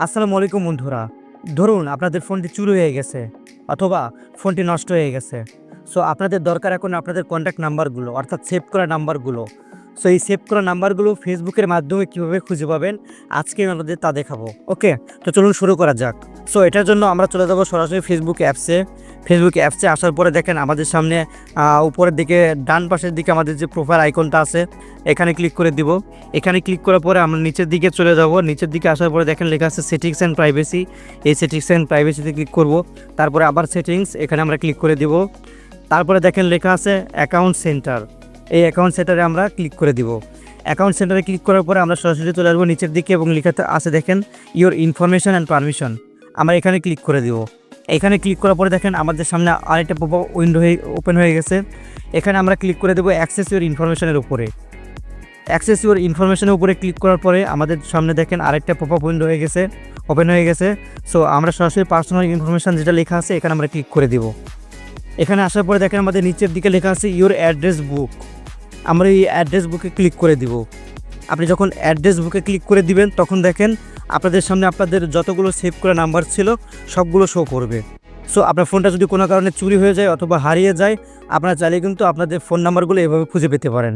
আসসালামু আলাইকুম বন্ধুরা। ধরুন আপনাদের ফোনটি চুরি হয়ে গেছে অথবা ফোনটি নষ্ট হয়ে গেছে। সো আপনাদের দরকার এখন আপনাদের কন্ট্যাক্ট নাম্বারগুলো অর্থাৎ সেভ করা নাম্বারগুলো। সো এই সেভ করা নাম্বারগুলো ফেসবুকের মাধ্যমে কীভাবে খুঁজে পাবেন আজকে আমি আপনাদের তা দেখাবো। ওকে, তো চলুন শুরু করা যাক। সো এটার জন্য আমরা চলে যাবো সরাসরি ফেসবুক অ্যাপসে আসার পরে দেখেন আমাদের সামনে উপরের দিকে ডান পাশের দিকে আমাদের যে প্রোফাইল আইকনটা আছে এখানে ক্লিক করে দিব। এখানে ক্লিক করার পরে আমরা নিচের দিকে চলে যাব। নিচের দিকে আসার পরে দেখেন লেখা আছে সেটিংস অ্যান্ড প্রাইভেসি। এই সেটিংস অ্যান্ড প্রাইভেসিতে ক্লিক করব। তারপরে আবার সেটিংস, এখানে আমরা ক্লিক করে দিব। তারপরে দেখেন লেখা আছে অ্যাকাউন্ট সেন্টার। এই অ্যাকাউন্ট সেন্টারে আমরা ক্লিক করে দিব। অ্যাকাউন্ট সেন্টারে ক্লিক করার পরে আমরা সরাসরি চলে আসবো নিচের দিকে এবং লেখাতে আছে দেখেন ইওর ইনফরমেশন অ্যান্ড পারমিশন। আমরা এখানে ক্লিক করে দিব। এখানে ক্লিক করার পরে দেখেন আমাদের সামনে আরেকটা পপআপ উইন্ডো ওপেন হয়ে গেছে। এখানে আমরা ক্লিক করে দেবো অ্যাক্সেস ইওর ইনফরমেশনের উপরে। অ্যাক্সেস ইওর ইনফরমেশনের উপরে ক্লিক করার পরে আমাদের সামনে দেখেন আরেকটা পপআপ উইন্ডো ওপেন হয়ে গেছে। সো আমরা সরাসরি পার্সোনাল ইনফরমেশন যেটা লেখা আছে এখানে আমরা ক্লিক করে দিব। এখানে আসার পরে দেখেন আমাদের নিচের দিকে লেখা আছে ইওর অ্যাড্রেস বুক। আমরা এই অ্যাড্রেস বুকে ক্লিক করে দিব। আপনি যখন অ্যাড্রেস বুকে ক্লিক করে দিবেন তখন দেখেন আপনাদের সামনে আপনাদের যতগুলো সেভ করা নাম্বার ছিল সবগুলো শো করবে। সো আপনার ফোনটা যদি কোনো কারণে চুরি হয়ে যায় অথবা হারিয়ে যায়, আপনারা চাইলে কিন্তু আপনাদের ফোন নাম্বারগুলো এভাবে খুঁজে পেতে পারেন।